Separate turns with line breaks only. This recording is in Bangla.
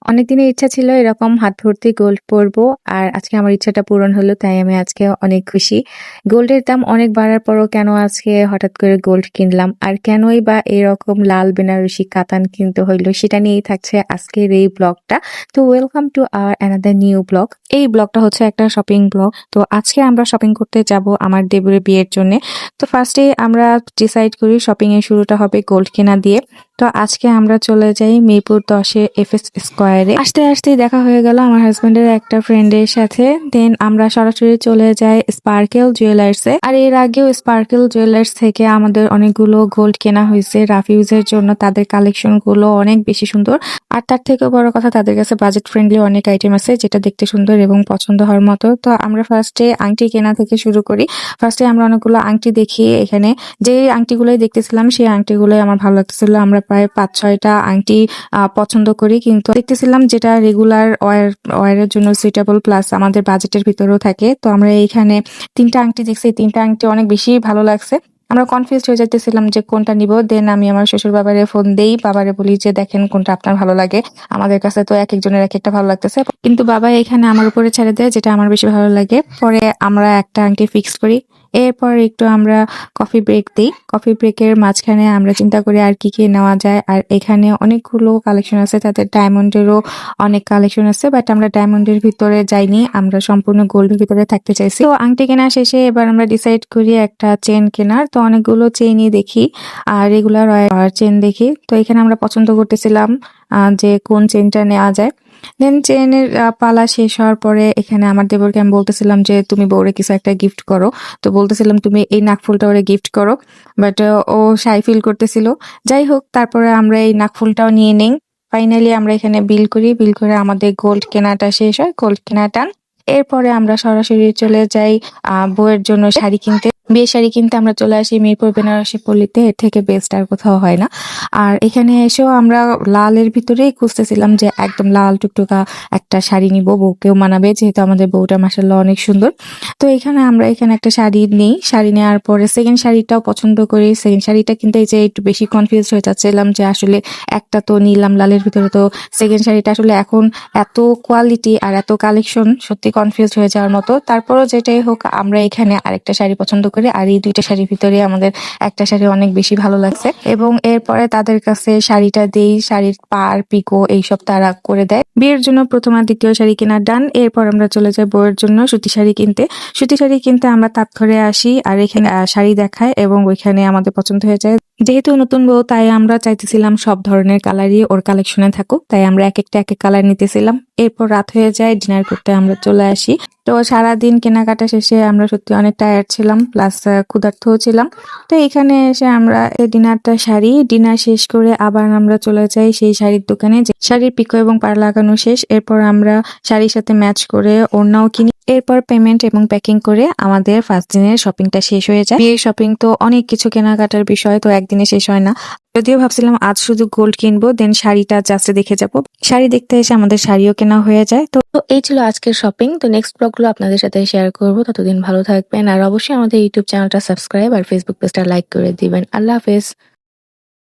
অনেকদিনের ইচ্ছা ছিল এরকম হাত ভর্তি গোল্ড পরবো। আর আজকে আমার ইচ্ছাটা পূরণ হলো। তাই আমি আজকে অনেক খুশি। গোল্ডের দাম অনেক বাড়ার পরও কেন আজকে হঠাৎ করে গোল্ড কিনলাম? আর কেনই বা এরকম লাল বেনারসি কাতান কিনতে হইলো? সেটা নিয়েই থাকছে আজকের এই ব্লগটা। তো welcome to our another new blog. এই ব্লগটা হচ্ছে একটা শপিং ব্লগ। তো আজকে আমরা শপিং করতে যাব আমার দেবরের বিয়ের জন্যে। তো ফার্স্টে আমরা ডিসাইড করি শপিং এর শুরুটা হবে গোল্ড কেনা দিয়ে। তো আজকে আমরা চলে যাই মিরপুর 10-এ এফএস স্কয়ারে। আসতে আসতেই দেখা হয়ে গেল আমার হাজবেন্ডের একটা ফ্রেন্ডের সাথে। দেন আমরা সরাসরি চলে যাই স্পার্কেল জুয়েলার্সে। আর এর আগেও স্পার্কেল জুয়েলার্স থেকে আমাদের অনেকগুলো গোল্ড কেনা হয়েছে রাফিউজের জন্য। তাদের কালেকশন গুলো অনেক বেশি সুন্দর। আর তার থেকেও বড় কথা, তাদের কাছে বাজেট ফ্রেন্ডলি অনেক আইটেম আছে যেটা দেখতে সুন্দর এবং পছন্দ হওয়ার মতো। তো আমরা ফার্স্টে আংটি কেনা থেকে শুরু করি। ফার্স্টে আমরা অনেকগুলো আংটি দেখি। এখানে যে আংটিগুলোই দেখতেছিলাম সেই আংটিগুলোই আমার ভালো লাগতেছিল। আমরা প্রায় 5-6টা আংটি পছন্দ করি, কিন্তু দেখতেছিলাম যেটা রেগুলার ওয়ারের জন্য সুইটেবল প্লাস আমাদের বাজেটের ভিতরেও থাকে। তো আমরা এইখানে 3টা আংটি দেখছি। 3টা আংটি অনেক বেশি ভালো লাগছে। আমরা কনফিউজড হয়ে যাইতেছিলাম যে কোনটা নিব। দেন আমি আমার শ্বশুর বাবারে ফোন দেই, বাবারে বলি যে দেখেন কোনটা আপনার ভালো লাগে। আমাদের কাছে তো এক একজনের এক একটা ভালো লাগতেছে, কিন্তু বাবা এখানে আমার উপরে ছেড়ে দেয় যেটা আমার বেশি ভালো লাগে। পরে আমরা একটা আংটি ফিক্স করি। এরপর একটু আমরা কফি ব্রেক দিই। কফি ব্রেকের মাঝখানে আমরা চিন্তা করি আর কি নেওয়া যায়। আর এখানে অনেকগুলো কালেকশন আছে, তাদের ডায়মন্ডেরও অনেক কালেকশন আছে, বাট আমরা ডায়মন্ডের ভিতরে যাইনি, আমরা সম্পূর্ণ গোল্ডের ভিতরে থাকতে চাইছি। তো আংটি কেনা শেষে এবার আমরা ডিসাইড করি একটা চেন কেনার। তো অনেকগুলো চেনই দেখি আর রেগুলার চেন দেখি। তো এখানে আমরা পছন্দ করতেছিলাম যে কোন চেনটা নেওয়া যায়। দেন চেনের পালা শেষ হওয়ার পরে এখানে আমার দেবরকে আমি বলতেছিলাম যে তুমি বউরে কিছু একটা গিফট করো। তো বলতেছিলাম তুমি এই নাকফুলটা ওরে গিফট করো, বাট ও শাই ফিল করতেছিল। যাই হোক, তারপরে আমরা এই নাকফুলটাও নিয়ে নেই। ফাইনালি আমরা এখানে বিল করি। বিল করে আমাদের গোল্ড কেনাটা শেষ হয়, গোল্ড কেনাটা। এরপরে আমরা সরাসরি চলে যাই বউয়ের জন্য শাড়ি কিনতে। বিয়ের শাড়ি কিনতে আমরা চলে আসি মিরপুর বেনারসি পল্লীতে। এর থেকে বেস্ট আর কোথাও হয় না। আর এখানে এসেও আমরা লালের ভিতরেই খুঁজতেছিলাম যে একদম লাল টুকটুকা একটা শাড়ি নিব, বউকেও মানাবে, যেহেতু আমাদের বউটা মাসাল্লাহ অনেক সুন্দর। তো এখানে আমরা এখানে একটা শাড়ি নিই। শাড়ি নেওয়ার পরে সেকেন্ড শাড়িটাও পছন্দ করি। সেকেন্ড শাড়িটা কিনতে যে একটু বেশি কনফিউজ হয়ে যাচ্ছিলাম যে আসলে একটা তো নিলাম লালের ভিতরে, তো সেকেন্ড শাড়িটা আসলে এখন এত কোয়ালিটি আর এত কালেকশন, সত্যি কনফিউজ হয়ে যাওয়ার মতো। তারপরও যেটাই হোক, আমরা এখানে আরেকটা শাড়ি পছন্দ করি। আর এই 2টা শাড়ির ভিতরে আমাদের একটা শাড়ি অনেক বেশি ভালো লাগছে এবং এরপরে তাদের কাছে শাড়িটা দেই। শাড়ির পার পিকো এইসব তারা করে দেয়। বিয়ের জন্য প্রথম আর দ্বিতীয় শাড়ি কেনা ডান। এরপর আমরা চলে যাই বউয়ের জন্য সুতি শাড়ি কিনতে। সুতি শাড়ি কিনতে আমরা তাঁতঘরে আসি আর এখানে শাড়ি দেখায় এবং ওইখানে আমাদের পছন্দ হয়ে যায়। যেহেতু নতুন বউ, তাই আমরা চাইতেছিলাম সব ধরনের কালারই ওর কালেকশনে থাকুক, তাই আমরা এক একটা এক এক কালার নিতেছিলাম। এরপর রাত হয়ে যায়, ডিনার করতে আমরা চলে আসি। তো সারাদিন কেনাকাটা শেষে আমরা সত্যি অনেক টায়ার্ড ছিলাম, প্লাস ক্ষুধার্তও ছিলাম। তো এখানে এসে আমরা ডিনারটা সারি। ডিনার শেষ করে আবার আমরা চলে যাই সেই শাড়ির দোকানে। যে শাড়ির পিকো এবং পাড় লাগানো শেষ, এরপর আমরা শাড়ির সাথে ম্যাচ করে ওড়নাও কিনি। এরপর পেমেন্ট এবং প্যাকিং করে আমাদের ফার্স্ট দিনের শপিংটা শেষ হয়ে যায়। বিয়ের শপিং তো অনেক কিছু কেনাকাটার বিষয়, তো একদিনে শেষ হয় না। যদিও ভাবছিলাম আজ শুধু গোল্ড কিনবো, দেন শাড়িটা জাস্ট দেখে যাব। শাড়ি দেখতে এসে আমাদের শাড়িও কেনা হয়ে যায়। তো এই ছিল আজকের শপিং। তো নেক্সট ব্লগগুলো আপনাদের সাথে শেয়ার করবো। ততদিন ভালো থাকবেন আর অবশ্যই আমাদের ইউটিউব চ্যানেলটা সাবস্ক্রাইব আর ফেসবুক পেজটা লাইক করে দিবেন। আল্লাহ হাফেজ।